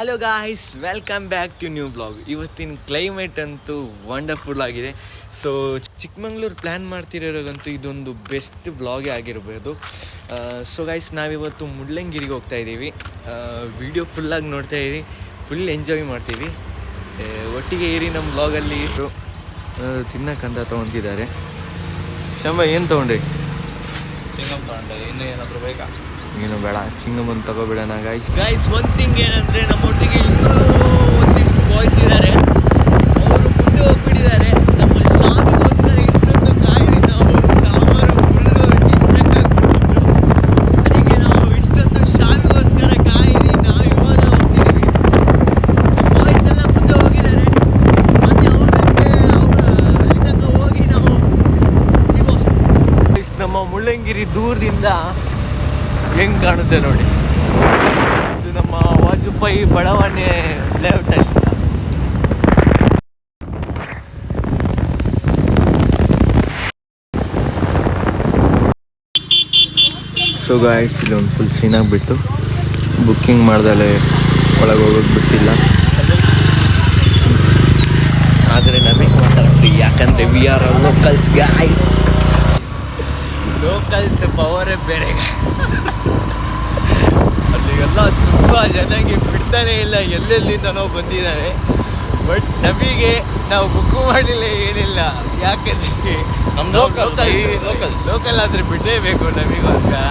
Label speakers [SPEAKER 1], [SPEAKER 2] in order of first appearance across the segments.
[SPEAKER 1] Hello guys, welcome back to new blog. ಇವತ್ತಿನ climate ಅಂತೂ wonderful ಆಗಿದೆ. ಸೊ ಚಿಕ್ಕಮಂಗ್ಳೂರು ಪ್ಲ್ಯಾನ್ ಮಾಡ್ತಿರೋರಿಗಂತೂ ಇದೊಂದು ಬೆಸ್ಟ್ ಬ್ಲಾಗೇ ಆಗಿರ್ಬೋದು. ಸೊ ಗಾಯ್ಸ್, ನಾವಿವತ್ತು ಮುಳ್ಳಂಗಿರಿಗೆ ಹೋಗ್ತಾ ಇದ್ದೀವಿ. ವಿಡಿಯೋ ಫುಲ್ಲಾಗಿ ನೋಡ್ತಾ ಇದ್ದೀವಿ, ಫುಲ್ ಎಂಜಾಯ್ ಮಾಡ್ತೀವಿ. ಒಟ್ಟಿಗೆ ಇರಿ ನಮ್ಮ ಬ್ಲಾಗಲ್ಲಿ. ತಿನ್ನಕ್ಕಂತ ತೊಗೊತಿದ್ದಾರೆ. ಶಂಬ ಏನು ತೊಗೊಂಡ್ರಿ?
[SPEAKER 2] ಚಿಂಗಮ್ ತಗೊಂಡೆ. ಇನ್ನೂ ಏನಾದರೂ ಬೇಕಾ?
[SPEAKER 1] ಏನು ಬೇಡ, ಚಿಂಗಮನ್ನು ತಗೋಬೇಡಣ ಗಾಯ್ಸ್. ಒಂದು ಥಿಂಗ್ ಏನಂದರೆ, ನಮ್ಮೊಟ್ಟಿಗೆ ಇನ್ನೂ ಒಂದಿಷ್ಟು ಬಾಯ್ಸ್ ಇದ್ದಾರೆ. ಅವರು ಮುಂದೆ ಹೋಗ್ಬಿಟ್ಟಿದ್ದಾರೆ. ನಮ್ಮ ಶಾಮಿಗೋಸ್ಕರ ಇಷ್ಟೊಂದು ಕಾಯ್ದು ನಾವು ಸಾಮಾರು ಫುಲ್ಲು ಡಿಚ್ಚಕ್ಕಾಗ್ಬಿಟ್ಟು, ಅದಕ್ಕೆ ನಾವು ಇಷ್ಟೊಂದು ಶಾಮಿಗೋಸ್ಕರ ಕಾಯ್ದು ನಾವು ಇವಾಗ ಹೋಗ್ತಿದ್ದೀವಿ. ಬಾಯ್ಸ್ ಎಲ್ಲ ಮುಂದೆ ಹೋಗಿದ್ದಾರೆ. ಮತ್ತೆ ಅವ್ರಿಗೆ ಅಲ್ಲಿ ತನಕ ಹೋಗಿ ನಾವು ಸಿಗೋ. ನಮ್ಮ ಮುಳ್ಳಂಗಿರಿ ದೂರದಿಂದ ಹೆಂಗೆ ಕಾಣುತ್ತೆ ನೋಡಿ. ಇದು ನಮ್ಮ ವಾಜಪೇಯಿ ಬಡಾವಣೆ ಲೇಔಟಲ್ಲಿ. ಸೊ ಗಾಯ್ಸ್, ಇಲ್ಲೊಂದು ಫುಲ್ ಸೀನಾಗಿಬಿಟ್ಟು ಬುಕ್ಕಿಂಗ್ ಮಾಡ್ದಲೇ ಒಳಗೆ ಹೋಗೋದು ಬಿಟ್ಟಿಲ್ಲ. ಆದರೆ ನಮಗೆ ಮಾತ್ರ ಫ್ರೀ, ಯಾಕಂದರೆ we are locals guys. Locals ಪವರೇ ಬೇರೆ. ಅಲ್ಲಿಗೆಲ್ಲ ತುಂಬ ಜನಕ್ಕೆ ಬಿಡ್ತಾನೆ ಇಲ್ಲ, ಎಲ್ಲೆಲ್ಲಿಂದನೋ ಬಂದಿದ್ದಾರೆ. ಬಟ್ ನಮಗೆ ನಾವು ಬುಕ್ ಮಾಡಲಿಲ್ಲ, ಏನಿಲ್ಲ. ಯಾಕಂದರೆ ನಮ್ಮ ಲೋಕಲ್ ಆದರೆ ಬಿಡಲೇಬೇಕು ನಮಗೋಸ್ಕರ.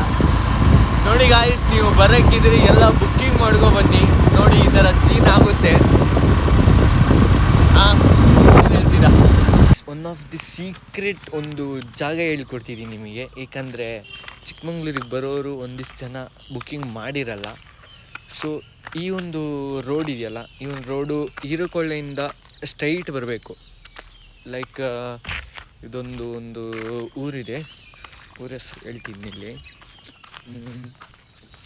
[SPEAKER 1] ನೋಡಿ ಗಾಯ್ಸ್, ನೀವು ಬರೋಕ್ಕಿದ್ರೆ ಎಲ್ಲ ಬುಕ್ಕಿಂಗ್ ಮಾಡ್ಕೊ ಬನ್ನಿ. ನೋಡಿ, ಈ ಥರ ಸೀನ್ ಆಗುತ್ತೆ. ಏನು ಹೇಳ್ತೀರಾ? ಒನ್ ಆಫ್ ದಿ ಸೀಕ್ರೆಟ್ ಒಂದು ಜಾಗ ಹೇಳ್ಕೊಡ್ತಿದ್ದೀನಿ ನಿಮಗೆ. ಏಕೆಂದರೆ ಚಿಕ್ಕಮಂಗ್ಳೂರಿಗೆ ಬರೋರು ಒಂದಿಷ್ಟು ಜನ ಬುಕ್ಕಿಂಗ್ ಮಾಡಿರಲ್ಲ. ಸೊ ಈ ಒಂದು ರೋಡ್ ಇದೆಯಲ್ಲ, ಈ ಒಂದು ರೋಡು ಹೀರೇಕೊಳ್ಳೆಯಿಂದ ಸ್ಟ್ರೈಟ್ ಬರಬೇಕು. ಲೈಕ್ ಇದೊಂದು ಊರಿದೆ, ಊರ ಹೆಸರು ಹೇಳ್ತೀನಿ ಇಲ್ಲಿ.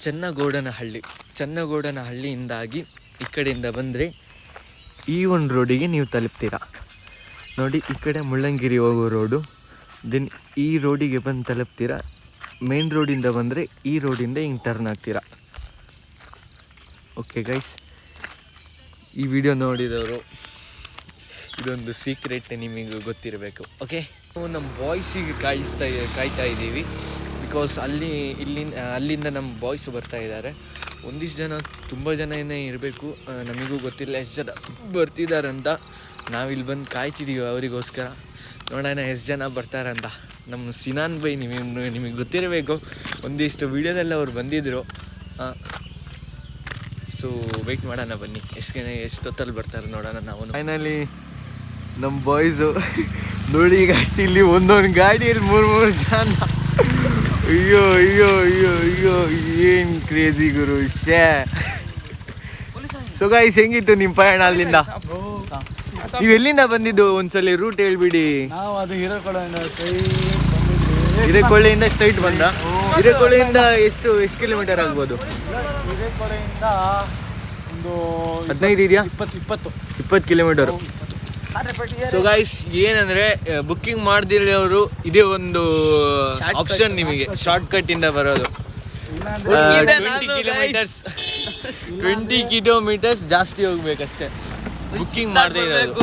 [SPEAKER 1] ಚನ್ನಗೌಡನಹಳ್ಳಿಯಿಂದಾಗಿ ಈ ಕಡೆಯಿಂದ ಬಂದರೆ ಈ ಒಂದು ರೋಡಿಗೆ ನೀವು ತಲುಪ್ತೀರಾ. ನೋಡಿ, ಈ ಕಡೆ ಮುಳ್ಳಂಗಿರಿ ಹೋಗೋ ರೋಡು. ದೆನ್ ಈ ರೋಡಿಗೆ ಬಂದು ತಲುಪ್ತೀರಾ. ಮೇನ್ ರೋಡಿಂದ ಬಂದರೆ ಈ ರೋಡಿಂದ ಹಿಂಗೆ ಟರ್ನ್ ಆಗ್ತೀರಾ. ಓಕೆ ಗೈಸ್, ಈ ವಿಡಿಯೋ ನೋಡಿದವರು ಇದೊಂದು ಸೀಕ್ರೆಟ್ ನಿಮಗೆ ಗೊತ್ತಿರಬೇಕು. ಓಕೆ, ನಾವು ನಮ್ಮ ಬಾಯ್ಸಿಗೆ ಕಾಯ್ತಾ ಇದ್ದೀವಿ. ಬಿಕಾಸ್ ಅಲ್ಲಿಂದ ನಮ್ಮ ಬಾಯ್ಸು ಬರ್ತಾ ಇದ್ದಾರೆ. ಒಂದಿಷ್ಟು ಜನ, ತುಂಬ ಜನ ಏನೇ ಇರಬೇಕು, ನಮಗೂ ಗೊತ್ತಿಲ್ಲ ಎಷ್ಟು ಜನ ಬರ್ತಿದ್ದಾರಂತ. ನಾವಿಲ್ಲಿ ಬಂದು ಕಾಯ್ತಿದ್ದೀವಿ ಅವರಿಗೋಸ್ಕರ. ನೋಡೋಣ ಎಷ್ಟು ಜನ ಬರ್ತಾರಂತ. ನಮ್ಮ ಸಿನಾನ್ ಬೈ ನಿಮಗೆ ಗೊತ್ತಿರಬೇಕು, ಒಂದಿಷ್ಟು ವೀಡಿಯೋದಲ್ಲಿ ಅವ್ರು ಬಂದಿದ್ದರು. ಸೊ ವೆಯ್ಟ್ ಮಾಡೋಣ, ಬನ್ನಿ ಎಷ್ಟೊತ್ತಲ್ಲಿ ಬರ್ತಾರೆ ನೋಡೋಣ. ನಾವು ಫೈನಲಿ ನಮ್ಮ ಬಾಯ್ಸು ನೋಡಿ ಈಗ ಇಲ್ಲಿ ಒಂದೊಂದು ಗಾಡಿಯಲ್ಲಿ ಮೂರು ಜನ. ಅಯ್ಯೋ ಅಯ್ಯೋ ಅಯ್ಯೋ ಅಯ್ಯೋ, ಏನು ಕ್ರೇಜಿ ಗುರು ಶೇ. ಸೊ ಗಾಯ್ಸ್, ಹೆಂಗಿತ್ತು ನಿಮ್ಮ ಪಯಣ ಅಲ್ಲಿಂದ? ನೀವು ಎಲ್ಲಿಂದ ಬಂದಿದ್ದು ಒಂದ್ಸಲ ರೂಟ್ ಹೇಳ್ಬಿಡಿ.
[SPEAKER 2] ನಾವು ಅದು
[SPEAKER 1] ಹಿರೇಕೊಳ್ಳೆಯಿಂದ ಸ್ಟ್ರೈಟ್ ಬಂದ. ಹಿರೇಕೊಳ್ಳೆಯಿಂದ ಎಷ್ಟು ಕಿಲೋಮೀಟರ್ ಆಗ್ಬೋದು?
[SPEAKER 2] ಹಿರೇಕೊಳ್ಳೆಯಿಂದ ಒಂದು
[SPEAKER 1] 15 ಇದೆಯಾ? 20 ಕಿಲೋಮೀಟರು. ಸೊ ಗಾಯ್ಸ್, ಏನಂದರೆ ಬುಕ್ಕಿಂಗ್ ಮಾಡ್ದಿರೋರು ಇದೇ ಒಂದು ಆಪ್ಷನ್ ನಿಮಗೆ, ಶಾರ್ಟ್ಕಟ್ಟಿಂದ ಬರೋದು. 20 ಕಿಲೋಮೀಟರ್ಸ್ ಜಾಸ್ತಿ ಹೋಗ್ಬೇಕಷ್ಟೇ ಬುಕ್ಕಿಂಗ್ ಮಾಡದೇ ಇರೋದು.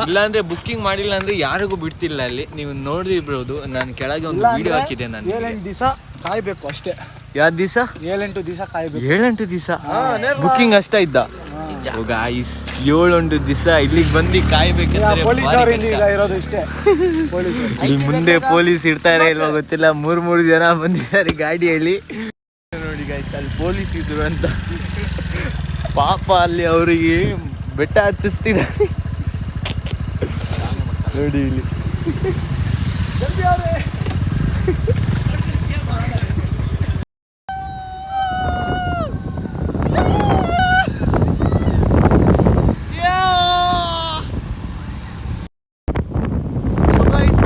[SPEAKER 1] ಇಲ್ಲಾಂದರೆ ಬುಕ್ಕಿಂಗ್ ಮಾಡಿಲ್ಲ ಅಂದರೆ ಯಾರಿಗೂ ಬಿಡ್ತಿಲ್ಲ ಅಲ್ಲಿ. ನೀವು ನೋಡಿರ್ಬೋದು, ನಾನು ಕೆಳಗೆ ಒಂದು ವಿಡಿಯೋ ಹಾಕಿದ್ದೆ. ನಾನು
[SPEAKER 2] 7-8 ದಿವಸ ಕಾಯಬೇಕು ಅಷ್ಟೇ.
[SPEAKER 1] ಯಾವ ದಿವಸ?
[SPEAKER 2] 7-8 ದಿವಸ ಕಾಯಬೇಕು.
[SPEAKER 1] 7-8 ದಿವಸ ಬುಕ್ಕಿಂಗ್ ಅಷ್ಟೇ ಇದ್ದ ಗಾಯ್ಸ್. 7-8 ದಿವಸ ಇಲ್ಲಿಗೆ ಬಂದು ಕಾಯ್ಬೇಕಂದ್ರೆ
[SPEAKER 2] ಇರೋದು ಇಷ್ಟೇ.
[SPEAKER 1] ಇಲ್ಲಿ ಮುಂದೆ ಪೊಲೀಸ್ ಇರ್ತಾರೆ ಇಲ್ವಾ ಗೊತ್ತಿಲ್ಲ. 3 ಜನ ಬಂದಿದ್ದಾರೆ ಗಾಡಿಯಲ್ಲಿ. ನೋಡಿ ಗಾಯ್ಸ್, ಅಲ್ಲಿ ಪೊಲೀಸ್ ಇದ್ರು ಅಂತ ಪಾಪ ಅಲ್ಲಿ ಅವರಿಗೆ ಬೆಟ್ಟ ಹತ್ತಿಸ್ತಿದ್ದಾರೆ ನೋಡಿ ಇಲ್ಲಿ.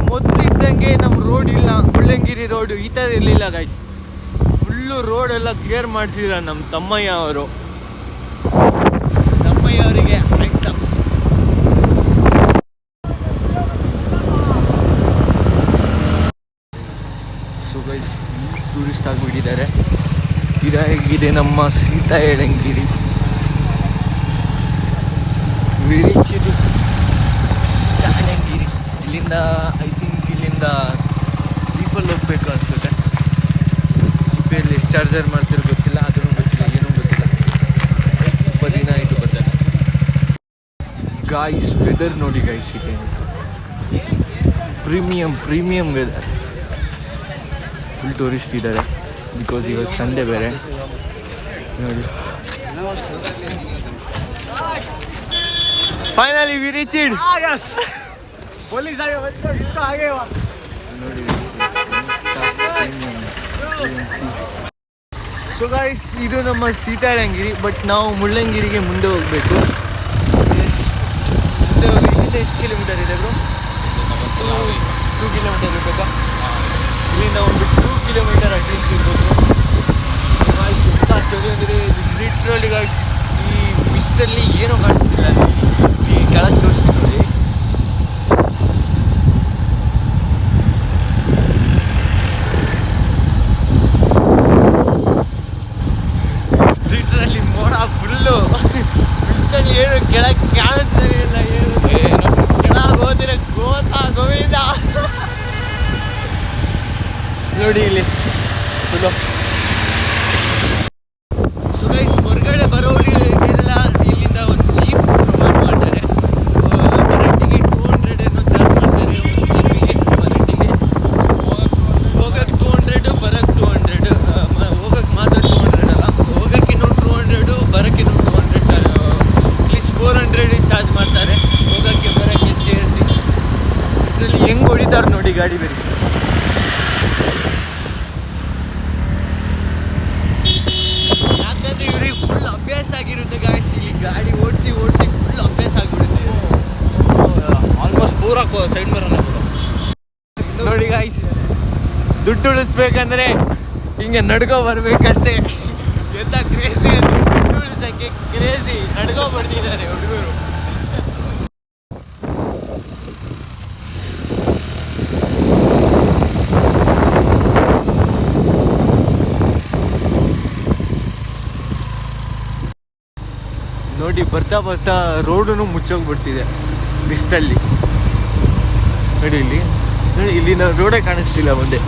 [SPEAKER 1] ಮೊದಲು ಇದ್ದಂಗೆ ನಮ್ಮ ರೋಡ್ ಇಲ್ಲ, ಮುಳ್ಳಂಗಿರಿ ರೋಡು ಈ ಥರ ಇರಲಿಲ್ಲ ಗೈಸ್. ಫುಲ್ಲು ರೋಡೆಲ್ಲ ಕ್ಲಿಯರ್ ಮಾಡಿಸಿದ್ರು ನಮ್ಮ ತಮ್ಮಯ್ಯ ಅವರಿಗೆ ಥ್ಯಾಂಕ್ಸ್. ಸೊ ಗೈಸ್, ಟೂರಿಸ್ಟ್ ಆಗಿಬಿಟ್ಟಿದ್ದಾರೆ. ಇದಾಗಿದೆ ನಮ್ಮ ಸೀತಾ ಹೇಳಂಗಿರಿ. ಇಲ್ಲಿಂದ ಐ ಥಿಂಕ್ ಇಲ್ಲಿಂದ ಜೀಪಲ್ಲಿ ಹೋಗ್ಬೇಕು ಅನಿಸುತ್ತೆ. ಜೀಪಲ್ಲಿ ಎಷ್ಟು ಚಾರ್ಜರ್ ಮಾಡ್ತಿರೋ ಗೊತ್ತಿಲ್ಲ, ಅದೂ ಗೊತ್ತಿಲ್ಲ, ಏನೂ ಗೊತ್ತಿಲ್ಲ. 20 ದಿನ ಆಯಿತು ಬರ್ತಾರೆ. ಗಾಯ್ಸ್ ವೆದರ್ ನೋಡಿ ಗಾಯ್ಸ್, ಇದೆ ಪ್ರೀಮಿಯಂ ವೆದರ್. ಫುಲ್ ಟೂರಿಸ್ಟ್ ಇದ್ದಾರೆ ಬಿಕಾಸ್ ಇವತ್ತು ಸಂಡೇ ಬೇರೆ ನೋಡಿ. Finally we reached.
[SPEAKER 2] ಪೊಲೀಸ್ ಆಗಿ
[SPEAKER 1] ನೋಡಿ. ಸೊ ಗಾಯ್ಸ್ ಇದು ನಮ್ಮ ಸೀತಾಳಂಗಿರಿ, ಬಟ್ ನಾವು ಮುಳ್ಳಂಗಿರಿಗೆ ಮುಂದೆ ಹೋಗಬೇಕು. ಮುಂದೆ ಹೋಗಿ ಇಲ್ಲಿಂದ ಎಷ್ಟು ಕಿಲೋಮೀಟರ್ ಇದೆ ಬ್ರೋ? 2 ಕಿಲೋಮೀಟರ್ ಇರಬೇಕಾ? ಇಲ್ಲಿಂದ ಒಂದು 2 ಕಿಲೋಮೀಟರ್ ಅಟ್ಲೀಸ್ಟ್ ಇರ್ಬೋದು. ಗಾಯ್ಸ್ ಎಂಥ ಚಳಿ ಅಂದರೆ ಲಿಟ್ರಲಿ ಗಾಯ್ಸ್, ಈ ಮಿಸ್ಟಲ್ಲಿ ಏನೂ ಕಾಣಿಸ್ತಿಲ್ಲ. ಈ ಕೆಳಗೆ ತೋರಿಸ್ತೀನಿ ನೋಡಿ. ಲಿಟ್ರಲಿ ಮೋಡ ಫುಲ್ಲು ಮಿಸ್ಟಲ್ಲಿ ಏನು ಕೆಳಗೆ ಕಾಣಿಸ್ತಾನೆ ಇಲ್ಲ. ಏನು ಕೆಳಗೆ ಹೋದ್ರೆ ಗೋವಿಂದ ನೋಡಿ ಇಲ್ಲಿ ಫುಲ್ಲು. ಸೊ ಗೈಸ್ ಹೊರಗಡೆ ಬರೋರಿಗೆ ಇರಲ್ಲ, ಇಲ್ಲಿಂದ ಒಂದು ಜೀಪ್ ಪ್ರೊವೈಡ್ ಮಾಡ್ತಾರೆ. ರೆಂಟಿಗೆ 200 ಏನೋ ಚಾರ್ಜ್ ಮಾಡ್ತಾರೆ ಒಂದು ಜೀಪಿಗೆ. ರೆಂಟಿಗೆ ಹೋಗಕ್ಕೆ 200, ಬರೋಕ್ಕೆ 200. ಹೋಗಕ್ಕೆ ಮಾತ್ರ 200 ಅಲ್ಲ, ಹೋಗಕ್ಕೆ ಇನ್ನೂ 200, ಬರೋಕ್ಕೆ ಇನ್ನೂ 200 ಚಾರ್ಜ್. ಅಟ್ಲೀಸ್ಟ್ 400 ಚಾರ್ಜ್ ಮಾಡ್ತಾರೆ ಹೋಗೋಕ್ಕೆ ಬರೋಕ್ಕೆ ಸೇರಿಸಿ. ಇದರಲ್ಲಿ ಹೆಂಗೆ ಹೊಡಿತಾರೆ ನೋಡಿ ಗಾಡಿ ಬೇರೆ. ಯಾಕಂದರೆ ಇವ್ರಿಗೆ ಫುಲ್ ಅಭ್ಯಾಸ ಆಗಿರುತ್ತೆ ಗಾಯ್ಸ್, ಇಲ್ಲಿ ಗಾಡಿ ಓಡಿಸಿ ಫುಲ್ ಅಭ್ಯಾಸ ಆಗಿಬಿಡುತ್ತೆ.
[SPEAKER 2] ಆಲ್ಮೋಸ್ಟ್ ಪೂರ ಸೈಡ್ ಬರೋಣ
[SPEAKER 1] ನೋಡಿ ಗಾಯ್ಸ್, ದುಡ್ಡು ಉಳಿಸ್ಬೇಕಂದ್ರೆ ಹಿಂಗೆ ನಡ್ಕೊ ಬರ್ಬೇಕಷ್ಟೇ. ಎಂಥ ಕ್ರೇಜಿ ಅಂದರೆ ದುಡ್ಡು ಉಳಿಸೋಕ್ಕೆ ಕ್ರೇಜಿ ನಡ್ಕೊ ಬರ್ತಿದ್ದಾರೆ ಹುಡುಗರು. ನೋಡಿ ಬರ್ತಾ ಬರ್ತಾ ರೋಡೂ ಮುಚ್ಚೋಗ್ಬಿಡ್ತಿದೆ ಮಿಸ್ಟಲ್ಲಿ. ನೋಡಿ ಇಲ್ಲಿ ನೋಡಿ, ಇಲ್ಲಿಂದ ರೋಡೇ ಕಾಣಿಸ್ತಿಲ್ಲ ಮುಂದೆ.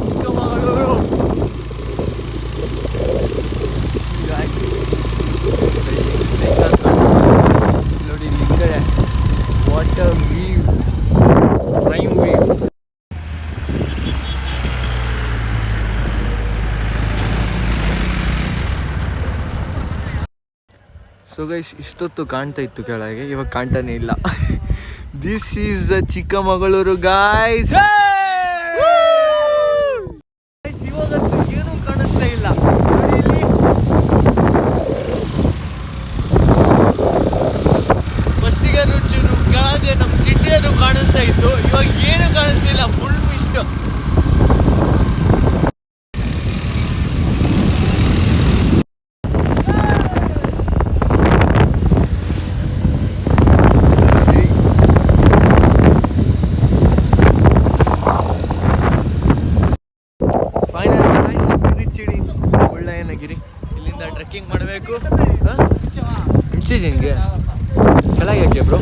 [SPEAKER 1] ಚಿಕ್ಕಮಗಳೂರು ನೋಡಿ ಇಲ್ಲಿ ಕಡೆ water view, prime view. So guys ಇಷ್ಟೊತ್ತು ಕಾಣ್ತಾ ಇತ್ತು ಕೆಳಗೆ, ಇವಾಗ ಕಾಣ್ತಾನೆ ಇಲ್ಲ. This is the Chikkamagaluru guys. ಇವಾಗಂತೂ ಏನೂ ಕಾಣಿಸ್ತಾ ಇಲ್ಲ ನೋಡಿ ಇಲ್ಲಿ. ಫಸ್ಟಿಗೆ ರುಚೂರು ಕೆಳಗೆ ನಮ್ಮ ಸಿಟಿಯನ್ನು ಕಾಣಿಸ್ತಾ ಇತ್ತು, ಇವಾಗ ಏನು ಕಾಣಿಸ್ತಿಲ್ಲ, ಫುಲ್ ಮಿಸ್ಟ್. ಮುಳ್ಳಯ್ಯನಗಿರಿ, ಇಲ್ಲಿಂದ ಟ್ರೆಕ್ಕಿಂಗ್ ಮಾಡಬೇಕು. ಇಂಚಿಜಿನ್ಗೆ ಕೆಳಗೆ ಯಾಕೆ ಬ್ರೋ?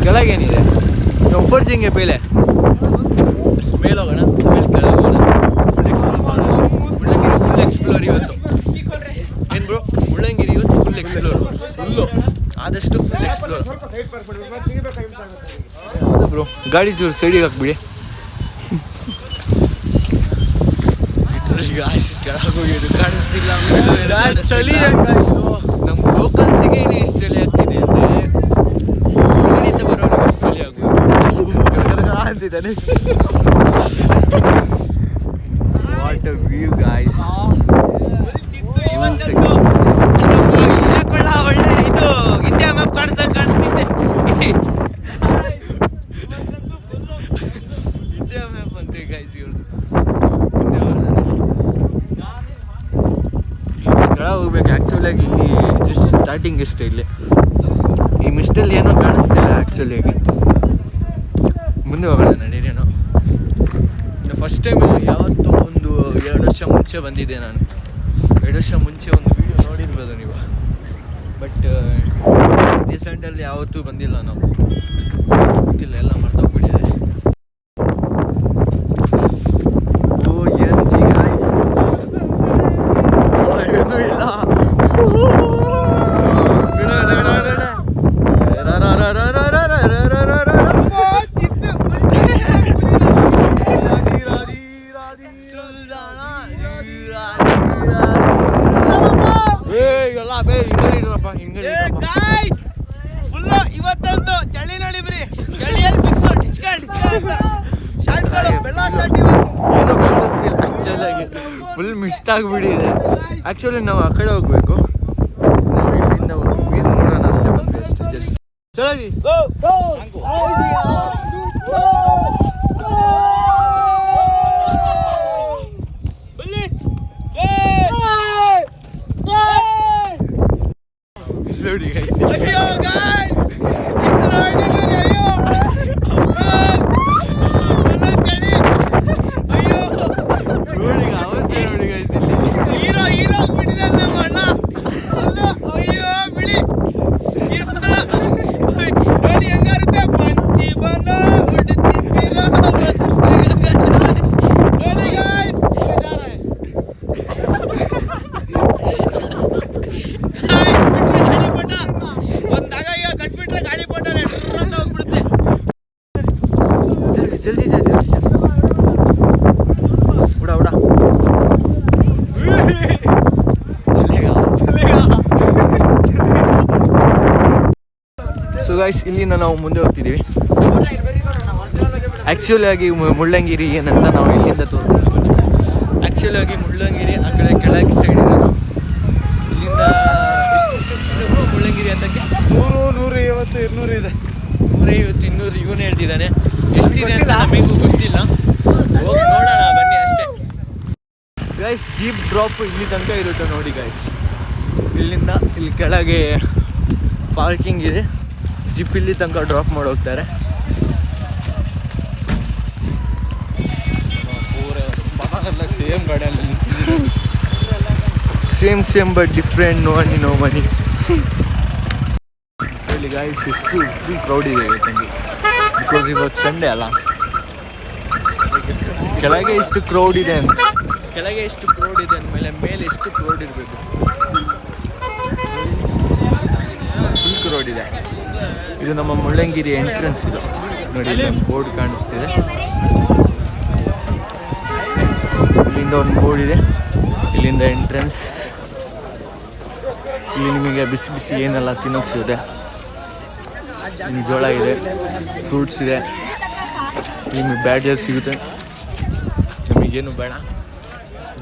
[SPEAKER 1] ಕೆಳಗೇನಿದೆ ऊपर जाएंगे पहले, ಮೇಲೆ ಹೋಗೋಣ, ಆಮೇಲೆ ಕೆಳಗೆ ಹೋಗೋಣ. ಫುಲ್ ಎಕ್ಸ್ಪ್ಲೋರ್ ಮಾಡೋಣ. ಮುಳ್ಳಂಗಿರಿ ಫುಲ್ ಎಕ್ಸ್ಪ್ಲೋರ್ ಇವತ್ತು. ಏನು ಬ್ರೋ? ಮುಳ್ಳಂಗಿರಿ ಇವತ್ತು ಫುಲ್ ಎಕ್ಸ್ಪ್ಲೋರ್, ಫುಲ್ಲು ಆದಷ್ಟು ಫುಲ್ ಎಕ್ಸ್ಪ್ಲೋರ್. ಹೌದು ಬ್ರೋ, ಗಾಡಿ ಚೂರು ಸೈಡಿಗೆ ಹಾಕ್ಬಿಡಿ. ಕೆಳಗೆ ಹೋಗಿದ್ದು ಕಾಣಿಸ್ತಿಲ್ಲ.
[SPEAKER 2] ಚಳಿ
[SPEAKER 1] ನಮ್ಮ ಲೋಕಲ್ಸಿಗೆ ಇಷ್ಟು ಚಳಿ ಆಗ್ತಿದೆ ಅಂದರೆ ಖಂಡಿತ ಬರೋರಿಗೆ ಇಷ್ಟು ಚಳಿ ಆಗೋದು ಅಂತಿದ್ದಾನೆ. What a view guys.
[SPEAKER 2] ಒಳ್ಳೆ ಇದು ಇಂಡಿಯಾ ಮ್ಯಾಪ್ ಕಾಣಿಸ್ತಿದ್ದೆ.
[SPEAKER 1] ಇಂಡಿಯಾ ಮ್ಯಾಪ್ ಅಂತ ಗಾಯ್ಸ್ ಇವ್ರದ್ದು. ಕೆಳ ಹೋಗ್ಬೇಕು ಆ್ಯಕ್ಚುಲಿಯಾಗಿ. ಇಲ್ಲಿ ಜಸ್ಟ್ ಸ್ಟಾರ್ಟಿಂಗ್ ಇಷ್ಟೇ. ಇಲ್ಲಿ ಈ ಮಿಸ್ಟಲ್ಲಿ ಏನೋ ಕಾಣಿಸ್ತಿಲ್ಲ ಆ್ಯಕ್ಚುಲಿಯಾಗಿ. ಮುಂದೆ ಹೋಗೋಣ ನಡೀರೇನೋ. ಫಸ್ಟ್ ಟೈಮ್ ಯಾವತ್ತೂ ಒಂದು 2 ವರ್ಷ ಮುಂಚೆ ಬಂದಿದ್ದೆ ನಾನು. 2 ವರ್ಷ ಮುಂಚೆ ಒಂದು ವೀಡಿಯೋ ನೋಡಿರ್ಬೋದು ನೀವು. ಬಟ್ ಡಿಸೆಂಟಲ್ಲಿ ಯಾವತ್ತೂ ಬಂದಿಲ್ಲ ನಾವು, ಗೊತ್ತಿಲ್ಲ, ಎಲ್ಲ ಮರ್ತೋಗ್ಬಿಟ್ಟಿದೆ. ಓ ಎನ್ ಜಿ ಗಾಯ್ಸ್, ಏನೂ ಇಲ್ಲ.
[SPEAKER 2] ಫುಲ್ಲು ಇವತ್ತಂತೂ ಚಳಿ ನೋಡಿ ಬ್ರಿ, ಚಳಿಯಲ್ಲಿ ಬಿಸಿಲು ಡಿಸ್ಕೌಂಟ್ ಅಂತ ಶರ್ಟ್ಗಳು ಬೆಳ್ಳ ಶರ್ಟ್
[SPEAKER 1] ಏನೂ ಕಾಣಿಸ್ತಿಲ್ಲ ಆ್ಯಕ್ಚುಲಾಗಿ, ಫುಲ್ ಮಿಸ್ಟ್ ಆಗಿಬಿಟ್ಟಿದೆ. ಆ್ಯಕ್ಚುಲಿ ನಾವು ಆ ಕಡೆ ಹೋಗ್ಬೇಕು, ನಾವು ಇಲ್ಲಿಂದ ಒಂದು ವ್ಯೂ ನೋಡೋಣ ಅಂತ ಬಂದ್ವಿ ಅಷ್ಟೇ. ಜಸ್ಟ್ ಚಲಾಗಿ ನೋಡಿ ಗೈಸ್, जल्दी जा जल्दी जा, उड़ा उड़ा, चलेगा चलेगा. ಸೊ ಗೈಸ್, ಇಲ್ಲಿಂದ ನಾವು ಮುಂದೆ ಹೋಗ್ತಿದ್ದೀವಿ. ಆ್ಯಕ್ಚುಲಿ ಆಗಿ ಮುಳ್ಳಂಗಿರಿ ಏನಂತ ನಾವು ಇಲ್ಲಿಂದ ತೋರಿಸ್ತೀವಿ. ಆ್ಯಕ್ಚುಲಿ ಆಗಿ ಮುಳ್ಳಂಗಿರಿ ಆ ಕಡೆ ಕೆಳಗೆ ಸೈಡ್ ಇರೋದು. ಇಲ್ಲಿಂದ ಎಷ್ಟು ಸ್ಟೆಪ್ಸ್ ಇದೆ ಮುಳ್ಳಂಗಿರಿ ಅಂತಕ್ಕೆ?
[SPEAKER 2] 100, 150, 200 ಇದೆ.
[SPEAKER 1] 150, 200 ಇವನು ಹೇಳ್ತಿದ್ದಾನೆ. ಎಷ್ಟಿದೆ ಅಂತ ನಮಗೂ ಗೊತ್ತಿಲ್ಲ, ಹೋಗಿ ನೋಡೋಣ ಬನ್ನಿ ಅಷ್ಟೇ. ಗೈಸ್, ಜೀಪ್ ಡ್ರಾಪ್ ಇಲ್ಲಿ ತನಕ ಇರುತ್ತೆ ನೋಡಿ ಗೈಸ್. ಇಲ್ಲಿಂದ ಇಲ್ಲಿ ಕೆಳಗೆ ಪಾರ್ಕಿಂಗ್ ಇದೆ, ಜೀಪ್ ಇಲ್ಲಿ ತನಕ ಡ್ರಾಪ್ ಮಾಡೋಗ್ತಾರೆ.
[SPEAKER 2] ಸೇಮ್ ಗಾಡಿಯಲ್ಲಿ
[SPEAKER 1] same but different, no money. ಇಲ್ಲಿ ಗೈಸ್ ಎಷ್ಟು ಫುಲ್ ಕ್ರೌಡ್ ಇದೆ ಇವತ್ತಂಗೆ, ಬಿಕಾಸ್ ಇವತ್ತು ಸಂಡೇ ಅಲ್ಲ. ಕೆಳಗೆ ಎಷ್ಟು ಕ್ರೌಡ್ ಇದೆ ಅಂದಮೇಲೆ ಮೇಲೆ ಎಷ್ಟು ಕ್ರೌಡ್ ಇರಬೇಕು. ಫುಲ್ ಕ್ರೌಡ್ ಇದೆ. ಇದು ನಮ್ಮ ಮುಳ್ಳಂಗಿರಿ ಎಂಟ್ರೆನ್ಸ್. ಇದು ನೋಡಿ, ಬೋರ್ಡ್ ಕಾಣಿಸ್ತಿದೆ. ಇಲ್ಲಿಂದ ಒಂದು ಬೋರ್ಡ್ ಇದೆ, ಇಲ್ಲಿಂದ ಎಂಟ್ರೆನ್ಸ್. ಇಲ್ಲಿ ನಿಮಗೆ ಬಿಸಿ ಬಿಸಿ ಏನೆಲ್ಲ ತಿನ್ನೋಕೆ ಸಿಗುತ್ತೆ. ಇಲ್ಲಿ ಜೋಳ ಇದೆ, ಫ್ರೂಟ್ಸ್ ಇದೆ, ನಿಮಗೆ ಬ್ಯಾಡ್ಜಸ್ ಸಿಗುತ್ತೆ. ನಮಗೇನು ಬೇಡ,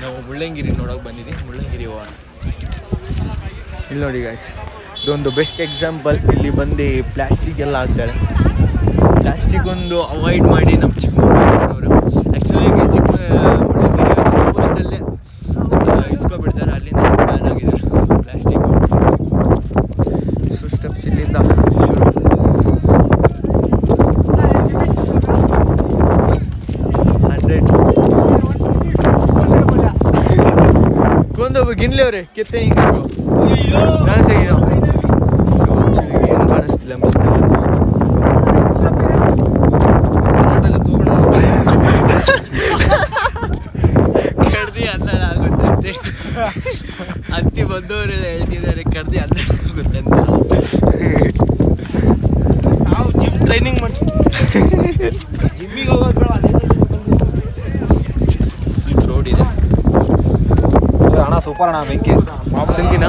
[SPEAKER 1] ನಾವು ಮುಳ್ಳಂಗಿರಿ ನೋಡೋಕೆ ಬಂದಿದ್ದೀವಿ. ಮುಳ್ಳಂಗಿರಿ ಹೋಗೋಣ. ಇಲ್ಲಿ ನೋಡಿ ಗಾಯ್ಸ್, ಇದೊಂದು ಬೆಸ್ಟ್ ಎಕ್ಸಾಂಪಲ್. ಇಲ್ಲಿ ಬಂದು ಪ್ಲಾಸ್ಟಿಕ್ ಎಲ್ಲ ಹಾಕ್ತಾರೆ. ಪ್ಲಾಸ್ಟಿಕ್ ಒಂದು ಅವಾಯ್ಡ್ ಮಾಡಿ ನಮ್ಮ ಚಿಕ್ಕಮಗಳೂರವರು. ಆ್ಯಕ್ಚುಲಿ ಮುಳ್ಳಂಗಿರಿ ಚೆಕ್ ಪೋಸ್ಟಲ್ಲೇ ಇಸ್ಕೊಬಿಡ್ತಾರೆ, ಅಲ್ಲಿಂದ ಬ್ಯಾನ್ ಆಗಿದೆ ಪ್ಲಾಸ್ಟಿಕ್ಕು. ಸೊ ಸ್ಟೆಪ್ಸ್ ಇಲ್ಲಿಂದ ಶುರು. ಗಿನ್ಲಿ ಅವ್ರೆ ಕೆತ್ತೆ ಹಿಂಗೆ ಕಾಣಿಸ್ತಾಗಿದೋ. ಆ್ಯಕ್ಚುಲಿ ಏನು ಕಾಣಿಸ್ತಿಲ್ಲ, ಮಿಸ್ತಿಲ್ಲ. ಕಡ್ದಿ ಹನ್ನೆರಡು ಆಗುತ್ತಂತೆ. ಹತ್ತಿ ಬಂದವರೆಲ್ಲ ಹೇಳ್ತಿದ್ದಾರೆ ಕಡ್ದಿ 12 ಆಗುತ್ತಂತೆ.
[SPEAKER 2] ನಾವು ಜಿಮ್ ಟ್ರೈನಿಂಗ್ ಮಾಡ್ತೀವಿ, ಜಿಮ್ಮಿಗೆ ಹೋಗೋದು ಬೇಡ.
[SPEAKER 1] ಫುಲ್ ರೋಡ್ ಇದೆ
[SPEAKER 2] ಅಣ್ಣ, ಸೂಪರ್ ಅಣ್ಣ. ಬೆಂಕಿ
[SPEAKER 1] ಸಂಕಿನ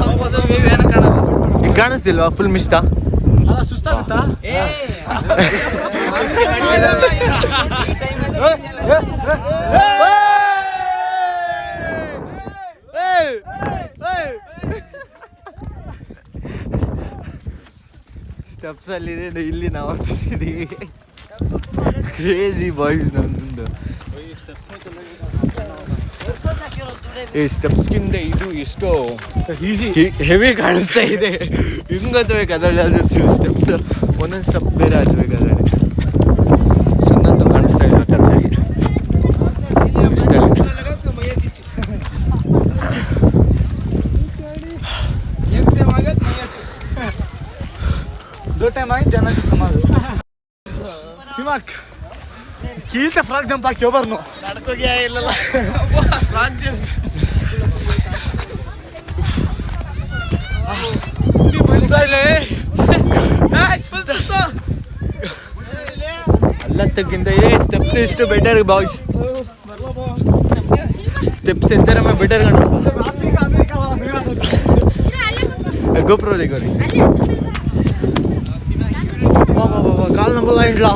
[SPEAKER 1] ಕಾಣಿಸ್ತಿಲ್ವಾ? ಫುಲ್ ಮಿಸ್ಟಾ?
[SPEAKER 2] ಸುಸ್ತಾಗುತ್ತಾ?
[SPEAKER 1] ಸ್ಟೆಪ್ಸ್ ಅಲ್ಲಿದೆ, ಇಲ್ಲಿ ನಾವು ಹತ್ತಿದ್ದೀವಿ. ಕ್ರೇಜಿ ಬಾಯ್ಸ್ ನಮ್ಮದು. ಈ ಸ್ಟೆಪ್ಸ್ಗಿಂತ ಇದು ಎಷ್ಟೋ
[SPEAKER 2] ಈಸಿ
[SPEAKER 1] ಹೆವಿ ಕಾಣಿಸ್ತಾ ಇದೆ. ಹಿಂಗೆ ಹತ್ಬೇಕು ಅದರಲ್ಲಿ ಸ್ಟೆಪ್ಸ್, ಒಂದೊಂದು ಸ್ಟೆಪ್ ಬೇರೆ ಹತ್ಬೇಕು ಅದರಲ್ಲಿ. ಸುಮ್ಮಂತೂ ಕಾಣಿಸ್ತಾ ಇಲ್ಲ ಕರೆಕ್ಟಾಗಿ.
[SPEAKER 3] दो टाइम आई जाना सिमाक कीलते फ्राक जंप हाकಿ ಒಬ್ಬರನು
[SPEAKER 2] ನಡ್ಕೋಗೆ ಇಲ್ಲಲ್ಲ ಫ್ರಾಕ್ ಜಂಪ್
[SPEAKER 1] ಅಲ್ಲತ್ತಕ್ಕಿಂತ ಸ್ಟೆಪ್ಸ್ ಎಷ್ಟು ಬೆಟರ್ ಬಾಯ್ಸ್ ಸ್ಟೆಪ್ಸ್ ಎಂತರ ಬೆಟರ್ ಕಣ್ಣು ಗೋಪ್ರೋ देखोरी ಕಾಲ್ ನಂಬಲ್ಲ ಇಲ್ಲ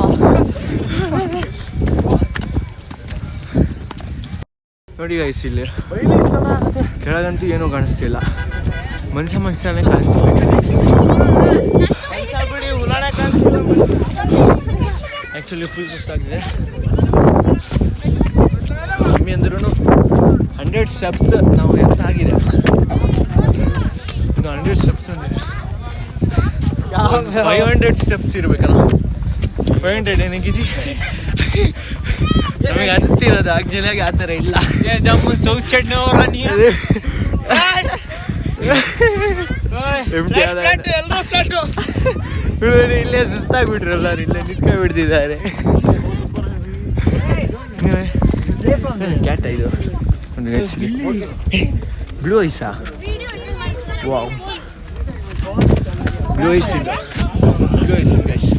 [SPEAKER 1] ನೋಡಿ ಗೈಸ್ ಇಲ್ಲಿ ಕೆಳಗಂತೂ ಏನೂ ಕಾಣಿಸ್ತಿಲ್ಲ ಮನುಷ್ಯನೇ ಕಾಣಿಸ್ತಿಲ್ಲ ಆ್ಯಕ್ಚುಲಿ ಫುಲ್ ಸುಸ್ತಾಗಿದೆ ಕಮ್ಮಿ ಅಂದ್ರೂ 100 ಸ್ಟೆಪ್ಸ್ ನಾವು ಎತ್ತಾಗಿದೆ ಇನ್ನು 100 ಸ್ಟೆಪ್ಸ್ ಅಂದಿದೆ 500 ಸ್ಟೆಪ್ಸ್ ಇರಬೇಕಲ್ಲ 500 ಏನಕ್ಕಿಜಿ ನಮಗೆ ಅನಿಸ್ತಿರೋದು ಆಕ್ಚುಲಿಯಾಗಿ ಆ ಥರ ಇಲ್ಲ ಜಮ್ಮು ಸೌಚಣ್ಣು ಅವರ ನೀರು ಇಲ್ಲೇ ಸುಸ್ತಾಗ್ಬಿಟ್ರಲ್ಲ ಇಲ್ಲೇ ನಿಂತ್ಕೊಂಡ್ಬಿಡ್ತಿದ್ದಾರೆ ಕ್ಯಾಟ ಇದು ಬ್ಲೂ ಐಸಾ ವಾವ್ ಬ್ಲೂ ಐಸ್ ಇದು ಬ್ಲೂ ಐಸ್ ಗೈಸ್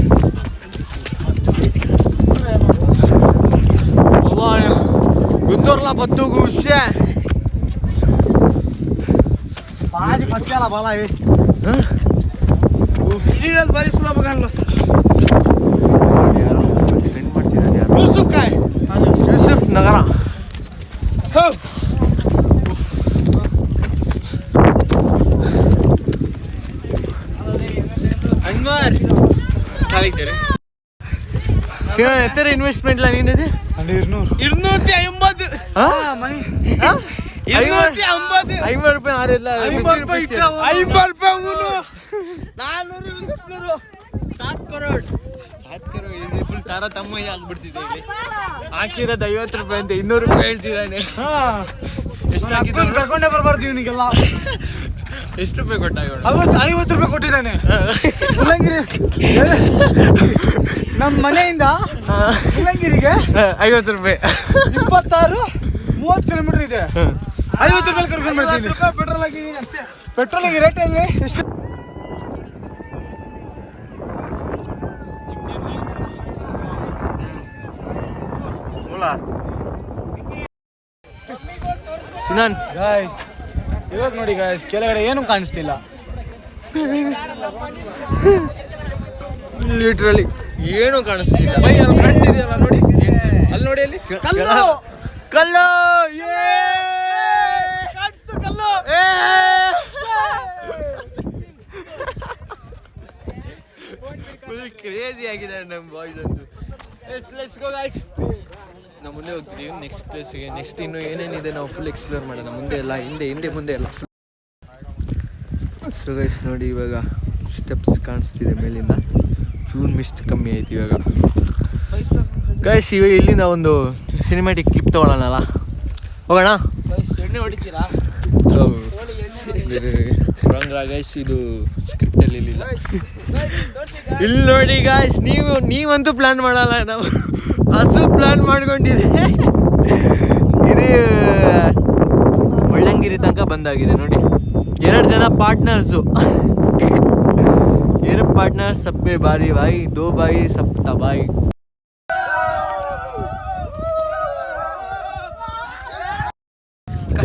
[SPEAKER 1] ಗುಂತೂರ್ಲ ಬತ್ತು ಗುಷೆ
[SPEAKER 3] आज पत्त्याला बाला आहे
[SPEAKER 2] ಸಿರಿಯಲ್ ಬಾರಿ ಸುಲಭ ಕಾಣಲ್ಲ
[SPEAKER 1] ಸ್ಟೆಂಟ್ ಮಾಡ್ತಿದ್ದಾರೆ ಯಾರು
[SPEAKER 2] ಯೂಸುಫ್ ಕಾಯ್
[SPEAKER 1] ಯೂಸುಫ್ ನಗರ
[SPEAKER 2] ಅನ್ವರ್ ಕಾಲಿದ್ದಾರೆ
[SPEAKER 1] ಎತ್ತರ ಇನ್ವೆಸ್ಟ್ಮೆಂಟ್ ಇಲ್ಲ ನೀನಿದೆ
[SPEAKER 2] 250
[SPEAKER 3] ಮೈ
[SPEAKER 2] 250
[SPEAKER 1] 500 ರೂಪಾಯಿ ಆರಿಲ್ಲ
[SPEAKER 2] 50 ರೂಪಾಯಿ 400 ಯೂಸುಫ್ 7 ಕರೋಡ್ ಇದು ಫುಲ್ ತಾರ ತಮ್ಮಯ್ಯ ಆಗ್ಬಿಡ್ತಿದೆ ಇಲ್ಲಿ
[SPEAKER 1] ಹಾಕಿರೋದು 50 ರೂಪಾಯಿ ಅಂತ 200 ರೂಪಾಯಿ ಹೇಳ್ತಿದ್ದಾನೆ ಎಷ್ಟು ಹಾಕಿದ್ರು
[SPEAKER 3] ಕರ್ಕೊಂಡೇ ಬರಬಾರ್ದು ಇವನಿಗೆಲ್ಲ
[SPEAKER 1] ಎಷ್ಟು ರೂಪಾಯಿ ಕೊಟ್ಟಾಗ
[SPEAKER 3] 50 ರೂಪಾಯಿ ಕೊಟ್ಟಿದ್ದಾನೆ ಮುಳ್ಳಂಗಿರಿ ನಮ್ಮ ಮನೆಯಿಂದ ಮುಳ್ಳಂಗಿರಿಗೆ
[SPEAKER 1] 50 ರೂಪಾಯಿ
[SPEAKER 3] 26-30 ಕಿಲೋಮೀಟರ್ ಇದೆ 50 ರೂಪಾಯಿ ಕರ್ಕೊಂಡು ಬರ್ತೀನಿ
[SPEAKER 2] ಪೆಟ್ರೋಲ್ ಹಾಕಿದ್ದೀನಿ ಅಷ್ಟೇ
[SPEAKER 3] ಪೆಟ್ರೋಲಿಗೆ ರೇಟ್ ಅಲ್ಲಿ ಎಷ್ಟು
[SPEAKER 1] ಸಿನಾನ್
[SPEAKER 3] ಗಾಯ್ಸ್ ಇವಾಗ ನೋಡಿ ಗಾಯ್ಸ್ ಕೆಳಗಡೆ ಏನು ಕಾಣಿಸ್ತಿಲ್ಲ
[SPEAKER 1] ಲಿಟ್ರಲಿ ಏನೂ ಕಾಣಿಸ್ತಿಲ್ಲ
[SPEAKER 2] ಬೈ ಅಲ್ಲಿ ಕಾಣ್ತಿದೆಯಲ್ಲ ನೋಡಿ ಅಲ್ಲಿ ನೋಡಿ ಅಲ್ಲಿ
[SPEAKER 3] ಕಲ್ಲು
[SPEAKER 1] ಕಲ್ಲು
[SPEAKER 3] ಕಾಣಿಸ್ತು ಕಲ್ಲು
[SPEAKER 1] ಕ್ರೇಜಿ ಆಗಿದೆ ನಮ್ಮ ಬಾಯ್ಸ್ ಅಂತೂ ಲೆಟ್ಸ್ ಗೋ ಗಾಯ್ಸ್ ನಾವು ಮುಂದೆ ಹೋಗ್ತೀವಿ ನೆಕ್ಸ್ಟ್ ಪ್ಲೇಸಿಗೆ ನೆಕ್ಸ್ಟ್ ಇನ್ನು ಏನೇನಿದೆ ನಾವು ಫುಲ್ ಎಕ್ಸ್ಪ್ಲೋರ್ ಮಾಡೋಣ ಮುಂದೆ ಎಲ್ಲ ಹಿಂದೆ ಮುಂದೆ ಎಲ್ಲ ಸೊ ಗೈಸ್ ನೋಡಿ ಇವಾಗ ಸ್ಟೆಪ್ಸ್ ಕಾಣಿಸ್ತಿದೆ ಮೇಲಿಂದ ಚೂರು ಮಿಸ್ಟ್ ಕಮ್ಮಿ ಆಯ್ತು ಇವಾಗ ಗೈಸ್ ಇವಾಗ ಇಲ್ಲಿಂದ ಒಂದು ಸಿನಿಮ್ಯಾಟಿಕ್ ಕ್ಲಿಪ್ ತೊಗೊಳ್ಳೋಣಲ್ಲ ಹೋಗೋಣ
[SPEAKER 2] ಎಣ್ಣೆ ಹೊಡಿತೀರಾ
[SPEAKER 1] ರಾಂಗ್ ಗೈಸ್ ಇದು ಸ್ಕ್ರಿಪ್ಟಲ್ಲಿ ಇರಲಿಲ್ಲ ಇಲ್ಲಿ ನೋಡಿ ಗಾಯ್ಸ್ ನೀವಂತೂ ಪ್ಲ್ಯಾನ್ ಮಾಡಲ್ಲ ನಾವು ಹಸು ಪ್ಲ್ಯಾನ್ ಮಾಡ್ಕೊಂಡಿದೆ ಇದು ಮುಳ್ಳಂಗಿರಿ ತನಕ ಬಂದಾಗಿದೆ ನೋಡಿ 2 ಜನ ಪಾರ್ಟ್ನರ್ಸು 2 ಪಾರ್ಟ್ನರ್ ಸಬ್ಬೆ ಬಾರಿ ಬಾಯಿ 2 ಬಾಯಿ ಸಪ್ತ ಬಾಯಿ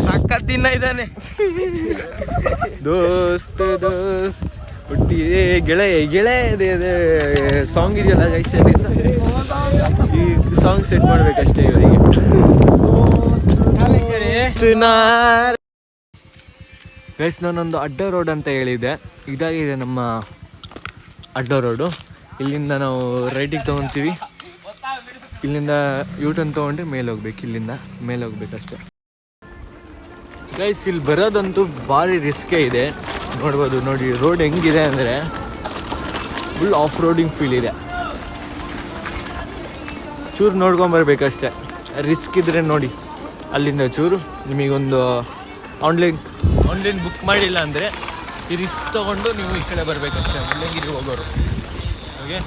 [SPEAKER 2] ಸಕ್ಕತ್ ದಿನ ಇದ್ದಾನೆ
[SPEAKER 1] ದೋಸ್ತ್ ಹುಟ್ಟಿದೆ ಗೆಳೆಯದೆ ಸಾಂಗ್ ಇದೆಯಲ್ಲ ಗೈಸ್ ಈ ಸಾಂಗ್ ಸೆಟ್ ಮಾಡ್ಬೇಕಷ್ಟೇ ಇವರಿಗೆ ಗೈಸ್ ನಾನೊಂದು ಅಡ್ಡ ರೋಡ್ ಅಂತ ಹೇಳಿದೆ ಇದಾಗಿದೆ ನಮ್ಮ ಅಡ್ಡ ರೋಡು ಇಲ್ಲಿಂದ ನಾವು ರೈಟಿಗೆ ತೊಗೊತೀವಿ ಇಲ್ಲಿಂದ ಯೂಟರ್ನ್ ತೊಗೊಂಡ್ರೆ ಮೇಲೆ ಹೋಗ್ಬೇಕು ಇಲ್ಲಿಂದ ಮೇಲೆ ಹೋಗ್ಬೇಕಷ್ಟೇ ಗೈಸ್ ಇಲ್ಲಿ ಬರೋದಂತೂ ಭಾರಿ ರಿಸ್ಕೇ ಇದೆ ನೋಡ್ಬೋದು ನೋಡಿ ರೋಡ್ ಹೆಂಗಿದೆ ಅಂದರೆ ಫುಲ್ ಆಫ್ ರೋಡಿಂಗ್ ಫೀಲ್ ಇದೆ ಚೂರು ನೋಡ್ಕೊಂಬರ್ಬೇಕಷ್ಟೆ ರಿಸ್ಕ್ ಇದ್ದರೆ ನೋಡಿ ಅಲ್ಲಿಂದ ಚೂರು ನಿಮಗೊಂದು ಆನ್ಲೈನ್ ಬುಕ್ ಮಾಡಿಲ್ಲ ಅಂದರೆ ಈ ರಿಸ್ಕ್ ತೊಗೊಂಡು ನೀವು ಈ ಕಡೆ ಬರಬೇಕಷ್ಟೇ ಮುಳ್ಳಯ್ಯನಗಿರಿ ಹೋಗೋರು. ಓಕೆ